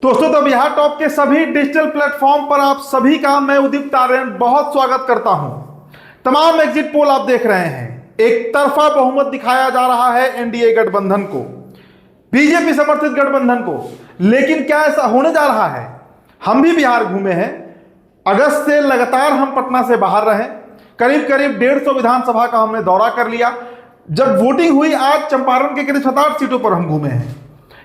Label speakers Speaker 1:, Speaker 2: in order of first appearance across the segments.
Speaker 1: दोस्तों तो बिहार टॉप के सभी डिजिटल प्लेटफॉर्म पर आप सभी का मैं उदित तारेन बहुत स्वागत करता हूं। तमाम एग्जिट पोल आप देख रहे हैं, एक तरफा बहुमत दिखाया जा रहा है एनडीए गठबंधन को, बीजेपी समर्थित गठबंधन को। लेकिन क्या ऐसा होने जा रहा है? हम भी बिहार घूमे हैं, अगस्त से लगातार हम पटना से बाहर रहे, करीब करीब 150 विधानसभा का हमने दौरा कर लिया। जब वोटिंग हुई आज चंपारण के करीब 7-8 सीटों पर हम घूमे हैं।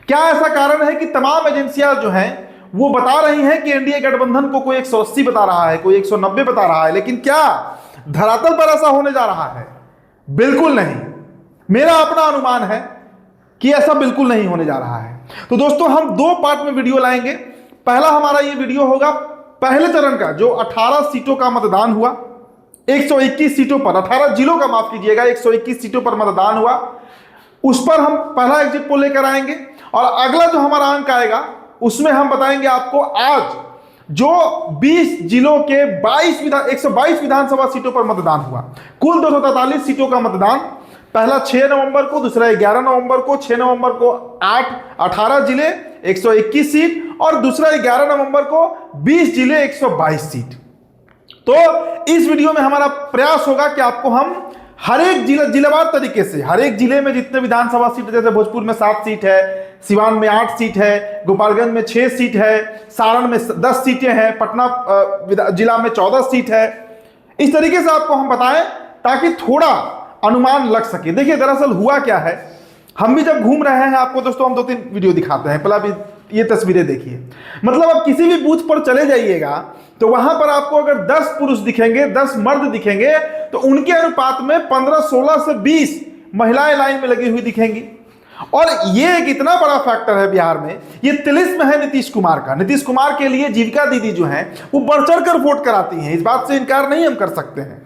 Speaker 1: क्या ऐसा कारण है कि तमाम एजेंसियां जो हैं वो बता रही हैं कि एनडीए गठबंधन को कोई 180 बता रहा है, कोई 190 बता रहा है, लेकिन क्या धरातल पर ऐसा होने जा रहा है? बिल्कुल नहीं। मेरा अपना अनुमान है कि ऐसा बिल्कुल नहीं होने जा रहा है। तो दोस्तों हम दो पार्ट में वीडियो लाएंगे। पहला हमारा ये वीडियो होगा पहले चरण का, जो 18 सीटों का मतदान हुआ, 121 सीटों पर, 18 जिलों का माफ कीजिएगा, 121 सीटों पर मतदान हुआ, उस पर हम पहला एग्जिट पोल लेकर आएंगे। और अगला जो हमारा अंक आएगा उसमें हम बताएंगे आपको आज जो 20 जिलों के 122 विधानसभा सीटों पर मतदान हुआ, कुल 243 सीटों का मतदान। पहला 6 नवंबर को, दूसरा 11 नवंबर को, 6 नवंबर को 18 जिले 121 सीट, और दूसरा 11 नवंबर को 20 जिले 122 सीट। तो इस वीडियो में हमारा प्रयास होगा कि आपको हम हर एक जिलेवार तरीके से, हर एक जिले में जितने विधानसभा सीट, जैसे भोजपुर में 7 सीट है, सिवान में 8 सीट है, गोपालगंज में 6 सीट है, सारण में 10 सीटें हैं, पटना जिला में 14 सीट है, इस तरीके से आपको हम बताएं ताकि थोड़ा अनुमान लग सके। देखिए दरअसल हुआ क्या है, हम भी जब घूम रहे हैं, आपको दोस्तों हम 2-3 वीडियो दिखाते हैं। पहला भी ये तस्वीरें देखिए, मतलब आप किसी भी बूथ पर चले जाइएगा तो वहां पर आपको अगर 10 पुरुष दिखेंगे, 10 मर्द दिखेंगे, तो उनके अनुपात में 15, 16 से 20 महिलाएं लाइन में लगी हुई दिखेंगी। और ये एक इतना बड़ा फैक्टर है बिहार में, ये तिलिस्म है नीतीश कुमार का। नीतीश कुमार के लिए जीविका दीदी जो हैं वो बढ़ चढ़ कर वोट कराती हैं, इस बात से इनकार नहीं हम कर सकते हैं।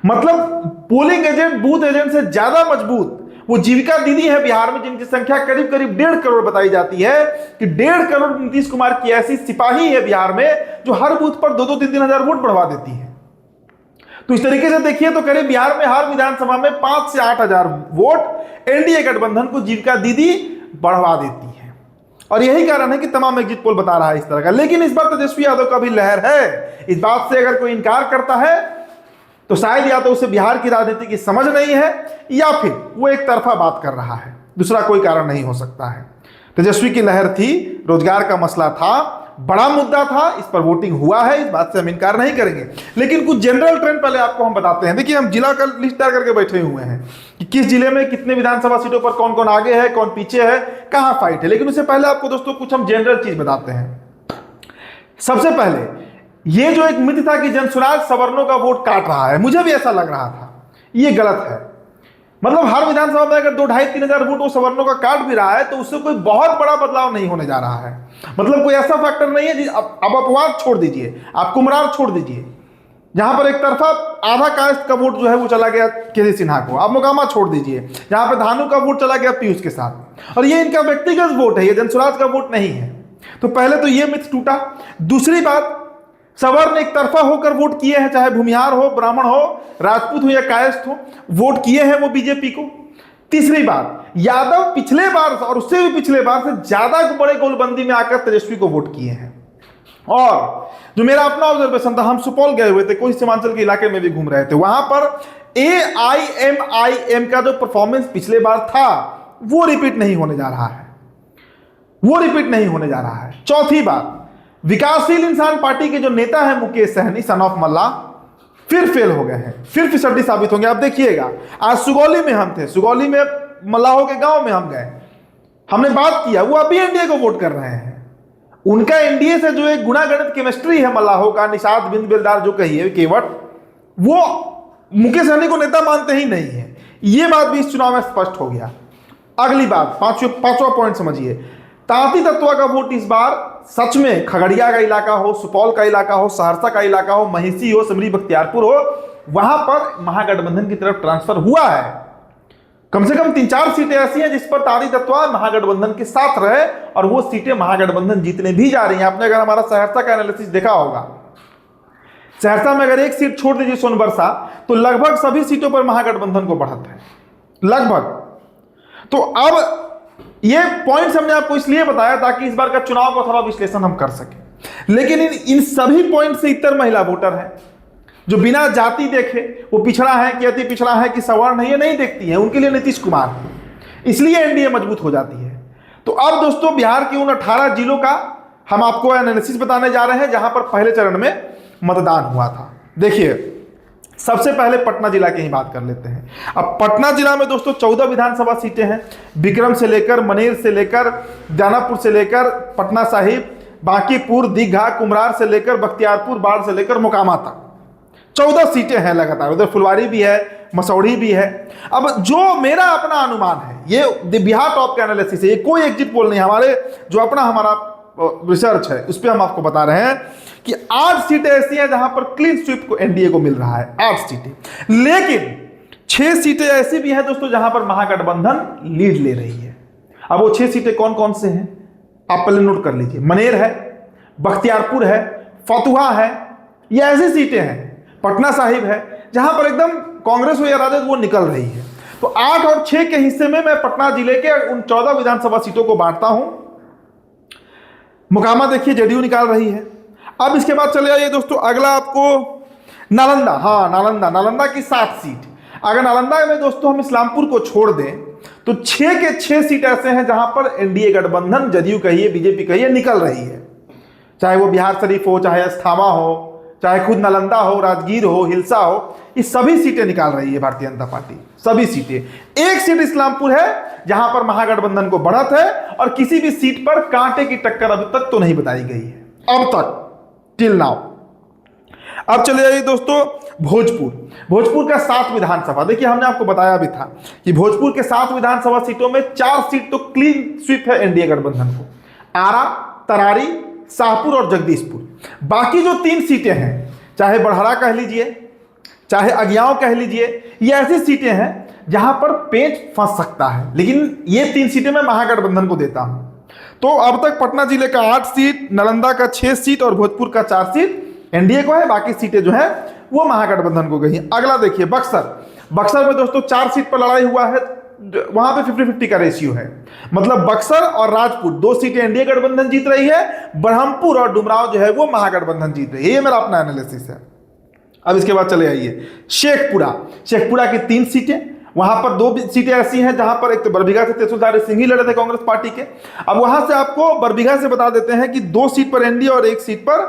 Speaker 1: मतलब पोलिंग एजेंट, बूथ एजेंट से ज्यादा मजबूत वो जीविका दीदी है बिहार में, जिनकी संख्या करीब करीब 1.5 करोड़ बताई जाती है कि 1.5 करोड़ नीतीश कुमार की ऐसी सिपाही है बिहार में जो हर बूथ पर 2-2, 3-3 हजार वोट बढ़वा देती है। तो इस तरीके से देखिए तो करीब बिहार में हर विधानसभा में 5 से 8 हजार वोट एनडीए गठबंधन को जीविका दीदी बढ़वा देती है। और यही कारण है कि तमाम एग्जिट पोल बता रहा है इस तरह का। लेकिन इस बार तेजस्वी यादव का भी लहर है। इस बात से अगर कोई इनकार करता है तो शायद या तो उसे बिहार की राजनीति की समझ नहीं है, या फिर वो एक तरफा बात कर रहा है। दूसरा कोई कारण नहीं हो सकता है। तेजस्वी की लहर थी, रोजगार का मसला था, बड़ा मुद्दा था, इस पर वोटिंग हुआ है, इस बात से हम इनकार नहीं करेंगे। लेकिन कुछ जनरल ट्रेंड पहले आपको हम बताते हैं। देखिए हम जिला का लिस्ट तैयार करके बैठे हुए हैं कि किस जिले में कितने विधानसभा सीटों पर कौन कौन आगे है, कौन पीछे है, कहां फाइट है। लेकिन उससे पहले आपको दोस्तों कुछ हम जनरल चीज बताते हैं। सबसे पहले ये जो एक मिथ था कि जनसुराज सवर्णों का वोट काट रहा है, मुझे भी ऐसा लग रहा था, ये गलत है। मतलब हर विधानसभा में अगर 2-2.5-3 हजार वोट वो सवर्णों का काट भी रहा है तो उससे कोई बहुत बड़ा बदलाव नहीं होने जा रहा है। मतलब कोई ऐसा फैक्टर नहीं है। अब अपवाद छोड़ दीजिए, आप कुमरार छोड़ दीजिए, जहां पर एक तरफा आधा कास्ट का वोट जो है वो चला गया केसी सिन्हा को। आप मोकामा छोड़ दीजिए, जहां पर धानु का वोट चला गया पीयूष के साथ, और ये इनका व्यक्तिगत वोट है, ये जनसुराज का वोट नहीं है। तो पहले तो ये मिथ टूटा। दूसरी बात, सवर्ण एक तरफा होकर वोट किए हैं, चाहे भूमिहार हो, ब्राह्मण हो, राजपूत हो या कायस्थ हो, वोट किए हैं वो बीजेपी को। तीसरी बात, यादव पिछले बार और उससे भी पिछले बार से ज्यादा बड़े गोलबंदी में आकर तेजस्वी को वोट किए हैं। और जो मेरा अपना ऑब्जर्वेशन था, हम सुपौल गए हुए थे, कोई सीमांचल के इलाके में भी घूम रहे थे, वहां पर AIMIM का जो परफॉर्मेंस पिछले बार था वो रिपीट नहीं होने जा रहा है, वो रिपीट नहीं होने जा रहा है। चौथी बात, विकासशील इंसान पार्टी के जो नेता है मुकेश सहनी सन ऑफ मल्ला फिर फेल हो गए हैं, फिर फिसड्डी साबित होंगे। आप देखिएगा आज सुगौली में हम थे, सुगौली में मल्लाहों के गांव में हम गए, हमने बात किया, वो अभी एनडीए को वोट कर रहे हैं। उनका एनडीए से जो एक गुणागणित केमिस्ट्री है मल्लाहों का, निषाद बिंद बेलदार जो कहिए केवट, वो मुकेश सहनी को नेता मानते ही नहीं है। ये बात भी इस चुनाव में स्पष्ट हो गया। अगली बात, पांचवा पॉइंट समझिए, तांती तत्वा का वोट इस बार सच में खगड़िया का इलाका हो, सुपौल का इलाका हो, सहरसा का इलाका हो, महिषी हो, सिमरी बख्तियारपुर हो, वहां पर महागठबंधन की तरफ ट्रांसफर हुआ है। कम से कम 3-4 सीटें ऐसी हैं जिस पर तांती तत्वा महागठबंधन के साथ रहे, और वो सीटें महागठबंधन जीतने भी जा रही हैं। आपने अगर हमारा सहरसा का एनालिसिस देखा होगा, सहरसा में अगर एक सीट छोड़ दीजिए सोनबरसा, तो लगभग सभी सीटों पर महागठबंधन को बढ़त है, लगभग। तो अब ये पॉइंट्स हमने आपको इसलिए बताया ताकि इस बार का चुनाव का थोड़ा विश्लेषण हम कर सकें। लेकिन इन सभी पॉइंट से इतर महिला वोटर है जो बिना जाति देखे वो पिछड़ा है कि अति पिछड़ा है कि सवर्ण है, ये नहीं देखती है, उनके लिए नीतीश कुमार, इसलिए एनडीए मजबूत हो जाती है। तो अब दोस्तों बिहार के उन 18 जिलों का हम आपको एनालिसिस बताने जा रहे हैं जहां पर पहले चरण में मतदान हुआ था। देखिए सबसे पहले पटना जिला की ही बात कर लेते हैं। अब पटना जिला में दोस्तों 14 विधानसभा सीटें हैं, विक्रम से लेकर मनेर से लेकर दानापुर से लेकर पटना साहिब, बांकीपुर, दीघा, कुमरार से लेकर बख्तियारपुर, बाढ़ से लेकर मोकामा तक 14 सीटें हैं लगातार। उधर फुलवारी भी है, मसौढ़ी भी है। अब जो मेरा अपना अनुमान है, ये बिहार टॉप का एनालिसिस है, ये कोई एग्जिट पोल नहीं, हमारे जो अपना हमारा रिसर्च है उस पर हम आपको बता रहे हैं कि 8 सीटें ऐसी हैं जहां पर क्लीन स्वीप को एनडीए को मिल रहा है, 8 सीटें। लेकिन 6 सीटें ऐसी भी हैं दोस्तों जहां पर महागठबंधन लीड ले रही है। अब वो 6 सीटें कौन कौन से हैं आप पहले नोट कर लीजिए। मनेर है, बख्तियारपुर है, फतुहा है, ये ऐसी सीटें हैं। पटना साहिब है जहां पर एकदम कांग्रेस हो या राजद वो निकल रही है। तो 8 और 6 के हिस्से में मैं पटना जिले के उन 14 विधानसभा सीटों को बांटता हूं। मोकामा देखिए जेडीयू निकाल रही है। अब इसके बाद चले आइए दोस्तों, अगला आपको नालंदा। हाँ नालंदा की 7 सीट। अगर नालंदा में दोस्तों हम इस्लामपुर को छोड़ दें तो 6 के 6 सीट ऐसे हैं जहां पर एनडीए गठबंधन, जदयू कहिए बीजेपी कहिए, निकल रही है। चाहे वो बिहार शरीफ हो, चाहे अस्थामा हो, चाहे खुद नालंदा हो, राजगीर हो, हिलसा हो, ये सभी सीटें निकाल रही है भारतीय जनता पार्टी, सभी सीटें। एक सीट इस्लामपुर है जहां पर महागठबंधन को बढ़त है और किसी भी सीट पर कांटे की टक्कर अभी तक तो नहीं बताई गई है, अब तक टिल नाउ। अब चले जाइए दोस्तों भोजपुर का 7 विधानसभा। देखिए हमने आपको बताया भी था कि भोजपुर के 7 विधानसभा सीटों में 4 सीट तो क्लीन स्वीप है एनडीए गठबंधन को, आरा, तरारी, शाहपुर और जगदीशपुर। बाकी जो 3 सीटें हैं, चाहे बड़हरा कह लीजिए, चाहे अगियाव कह लीजिए, ये ऐसी सीटें हैं जहां पर पेच फंस सकता है। लेकिन ये 3 सीटें मैं महागठबंधन को देता हूं। तो अब तक पटना जिले का 8 सीट, नालंदा का 6 सीट और भोजपुर का 4 सीट एनडीए को है, बाकी सीटें जो है वो महागठबंधन को गई हैं। अगला देखिए बक्सर में दोस्तों 4 सीट पर लड़ाई हुआ है, वहां पे 50-50 का रेशियो है। मतलब बक्सर और राजपुर 2 सीटें एनडीए गठबंधन जीत रही है, ब्रह्मपुर और डुमराव जो है वो महागठबंधन जीत रही है। ये मेरा अपना एनालिसिस है। अब इसके बाद चले आइए शेखपुरा की 3 सीटें, वहां पर 2 सीटें ऐसी हैं जहां पर एक तो बरबीघा से तहसीलदार सिंह ही लड़े थे कांग्रेस पार्टी के। अब वहां से आपको बरबीघा से बता देते हैं कि 2 सीट पर एनडीए और 1 सीट पर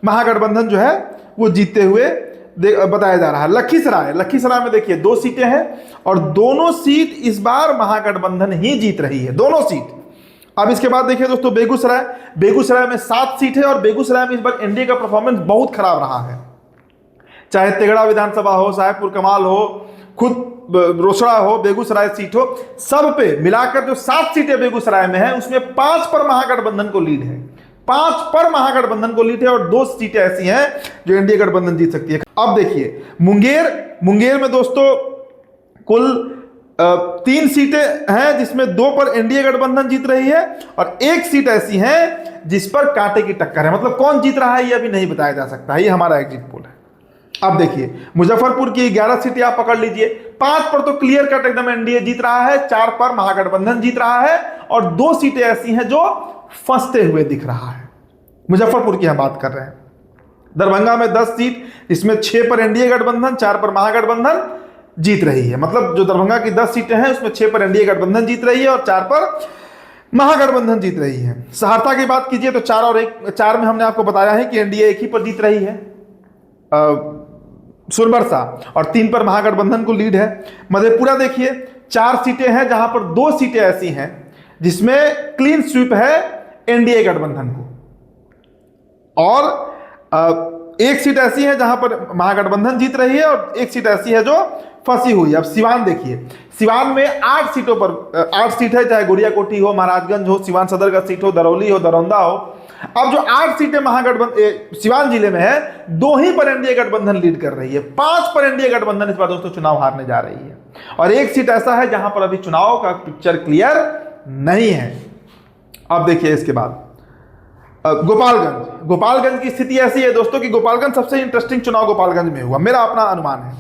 Speaker 1: महागठबंधन जो है वो जीतते हुए बताया जा रहा है। लखीसराय में देखिए 2 सीटें हैं और दोनों सीट इस बार महागठबंधन ही जीत रही है, दोनों सीट। अब इसके बाद देखिए दोस्तों बेगूसराय में 7 सीट है और बेगूसराय में इस बार एनडीए का परफॉर्मेंस बहुत खराब रहा है। चाहे तेगड़ा विधानसभा हो, साहेबपुर कमाल हो, खुद रोसड़ा हो, बेगूसराय सीट हो, सब पे मिलाकर जो 7 सीटें बेगूसराय में है उसमें 5 पर महागठबंधन को लीड है, 5 पर महागठबंधन को लीड है और 2 सीटें ऐसी हैं जो एनडीए गठबंधन जीत सकती है। अब देखिए मुंगेर में दोस्तों कुल 3 सीटें हैं जिसमें 2 पर एनडीए गठबंधन जीत रही है और 1 सीट ऐसी है जिस पर कांटे की टक्कर है। मतलब कौन जीत रहा है ये अभी नहीं बताया जा सकता, ये हमारा एग्जिट पोल है। अब देखिए मुजफ्फरपुर की 11 सीटें आप पकड़ लीजिए, 5 पर तो क्लियर कट एकदम एनडीए जीत रहा है, 4 पर महागठबंधन जीत रहा है और 2 सीटें ऐसी हैं जो फंसते हुए दिख रहा है। मुजफ्फरपुर की हम बात कर रहे हैं। दरभंगा में 10 सीट, इसमें 6 पर एनडीए गठबंधन, 4 पर महागठबंधन जीत रही है। मतलब जो दरभंगा की 10 सीटें हैं उसमें 6 पर एनडीए गठबंधन जीत रही है और 4 पर महागठबंधन जीत रही है। सहरसा की बात कीजिए तो 4 में हमने आपको बताया है कि एनडीए 1 ही पर जीत रही है, सुरबरसा, और 3 पर महागठबंधन को लीड है। मधेपुरा देखिए 4 सीटें हैं जहां पर 2 सीटें ऐसी हैं जिसमें क्लीन स्वीप है एनडीए गठबंधन को और 1 सीट ऐसी है जहां पर महागठबंधन जीत रही है और 1 सीट ऐसी है जो फंसी हुई है। अब सिवान देखिए, सिवान में 8 सीटों पर 8 सीट है, चाहे गोरियाकोटी हो, महाराजगंज हो, सिवान सदर का सीट हो, दरौली हो, दरौंदा हो। अब जो 8 सीटें महागठबंधन सिवान जिले में है, 2 ही पर एनडीए गठबंधन लीड कर रही है, 5 पर एनडीए गठबंधन इस बार दोस्तों चुनाव हारने जा रही है और 1 सीट ऐसा है जहां पर अभी चुनाव का पिक्चर क्लियर नहीं है। अब देखिए इसके बाद गोपालगंज की स्थिति ऐसी है दोस्तों कि गोपालगंज सबसे इंटरेस्टिंग चुनाव गोपालगंज में हुआ, मेरा अपना अनुमान है।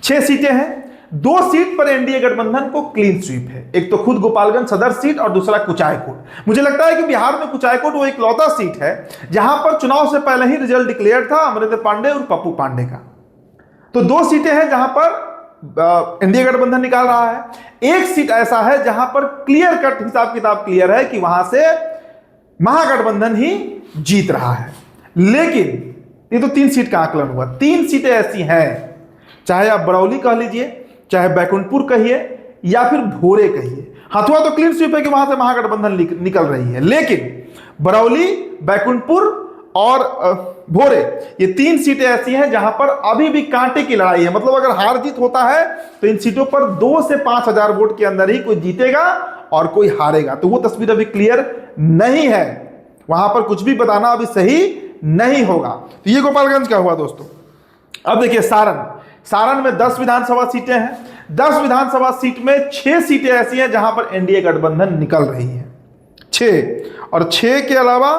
Speaker 1: 6 सीटें हैं, दो सीट पर एनडीए गठबंधन को क्लीन स्वीप है। एक तो खुद गोपालगंज सदर सीट और दूसरा कुचायकोट। मुझे लगता है कि बिहार में कुचायकोट वो इकलौता सीट है जहां पर चुनाव से पहले ही रिजल्ट डिक्लेयर था अमरिंदर पांडे और पप्पू पांडे का। तो दो सीटें हैं जहां पर एनडीए गठबंधन निकाल रहा है। एक सीट ऐसा है जहां पर क्लियर कट हिसाब किताब क्लियर है कि वहां से महागठबंधन ही जीत रहा है। लेकिन ये तो 3 सीट का आकलन हुआ। 3 सीटें ऐसी हैं, चाहे आप बरौली कह लीजिए, चाहे बैकुंठपुर कहिए या फिर भोरे कहिए। हथुआ तो क्लीन स्वीप है कि वहां से महागठबंधन निकल रही है, लेकिन बरौली, बैकुंठपुर और भोरे ये 3 सीटें ऐसी हैं जहां पर अभी भी कांटे की लड़ाई है। मतलब अगर हार जीत होता है तो इन सीटों पर 2 से 5 हजार वोट के अंदर ही कोई जीतेगा और कोई हारेगा। तो वो तस्वीर अभी क्लियर नहीं है, वहां पर कुछ भी बताना अभी सही नहीं होगा। तो ये गोपालगंज का हुआ दोस्तों। अब देखिए सारण में 10 विधानसभा सीटें हैं। 10 विधानसभा सीट में 6 सीटें ऐसी हैं जहां पर एनडीए गठबंधन निकल रही है, 6। और 6 के अलावा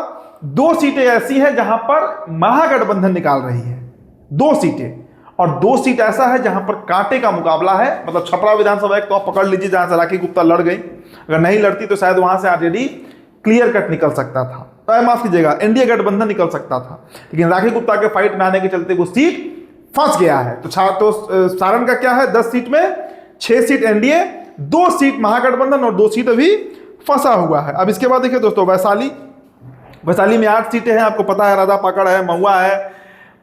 Speaker 1: 2 सीटें ऐसी हैं जहां पर महागठबंधन निकाल रही है, 2 सीटें। और 2 सीट ऐसा है जहां पर कांटे का मुकाबला है। मतलब छपरा विधानसभा एक तो आप पकड़ लीजिए जहां से राखी गुप्ता लड़ गई, अगर नहीं लड़ती तो शायद वहां से ऑलरेडी क्लियर कट निकल सकता था, माफ कीजिएगा एनडीए गठबंधन निकल सकता था। लेकिन राखी गुप्ता के फाइट में आने के चलते वो सीट फंस गया है। तो सारण का क्या है, 10 सीट में 6 सीट एनडीए, 2 सीट महागठबंधन और 2 सीट अभी फंसा हुआ है। अब इसके बाद देखिए दोस्तों वैशाली में 8 सीटें हैं, आपको पता है, राजा पाकड़ है, महुआ है,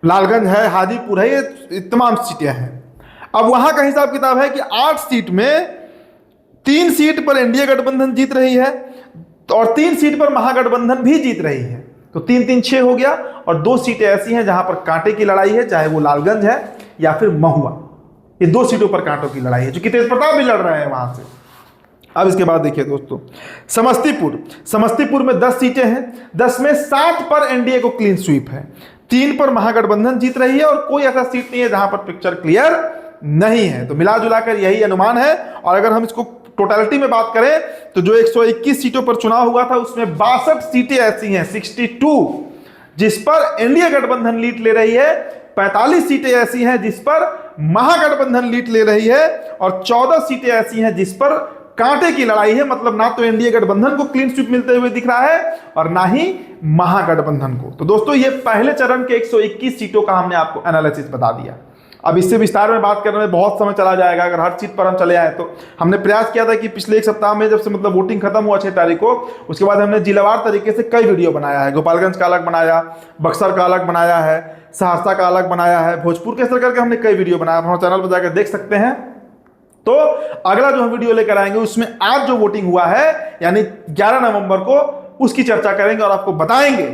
Speaker 1: लालगंज है, हाजीपुर है, ये तमाम सीटें हैं। अब वहां का हिसाब किताब है कि 8 सीट में 3 सीट पर एनडीए गठबंधन जीत रही है और 3 सीट पर महागठबंधन भी जीत रही है। तो 3-3 6 हो गया। और 2 सीटें ऐसी हैं जहां पर कांटे की लड़ाई है, चाहे वो लालगंज है या फिर महुआ। ये 2 सीटों पर कांटों की लड़ाई है, जो कि तेज प्रताप भी लड़ रहे हैं वहां से। अब इसके बाद देखिए दोस्तों समस्तीपुर में 10 सीटें हैं। 10 में 7 पर एनडीए को क्लीन स्वीप है, 3 पर महागठबंधन जीत रही है और कोई ऐसा सीट नहीं है जहां पर पिक्चर क्लियर नहीं है। तो मिला जुलाकर यही अनुमान है। और अगर हम इसको टोटलिटी में बात करें तो जो 121 सीटों पर चुनाव हुआ था उसमें 62 सीटें ऐसी हैं, 62, जिस पर एनडीए गठबंधन लीड ले रही है। 45 सीटें ऐसी हैं जिस पर महागठबंधन लीड ले रही है और 14 सीटें ऐसी हैं जिस पर कांटे की लड़ाई है। मतलब ना तो एनडीए गठबंधन को क्लीन स्वीप मिलते हुए दिख रहा है और ना ही महागठबंधन को। तो दोस्तों ये पहले चरण के 121 सीटों का हमने आपको एनालिसिस बता दिया। अब इससे विस्तार में बात करने में बहुत समय चला जाएगा अगर हर सीट पर हम चले आए तो। हमने प्रयास किया था कि पिछले 1 सप्ताह में जब से मतलब वोटिंग खत्म हुआ 6 तारीख को, उसके बाद हमने जिलावार तरीके से कई वीडियो बनाया है। गोपालगंज का अलग बनाया, बक्सर का अलग बनाया है, सहरसा का अलग बनाया है, भोजपुर के इस करके हमने कई वीडियो बनाया, हमारे चैनल पर जाकर देख सकते हैं। तो अगला जो हम वीडियो लेकर आएंगे उसमें आज जो वोटिंग हुआ है यानी 11 नवंबर को, उसकी चर्चा करेंगे और आपको बताएंगे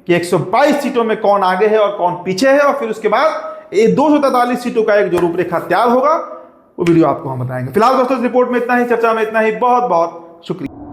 Speaker 1: कि 122 सीटों में कौन आगे है और कौन पीछे है। और फिर उसके बाद ये 243 सीटों का एक जो रूपरेखा तैयार होगा वो वीडियो आपको हम बताएंगे। फिलहाल दोस्तों इस रिपोर्ट में इतना ही, चर्चा में इतना ही। बहुत बहुत शुक्रिया।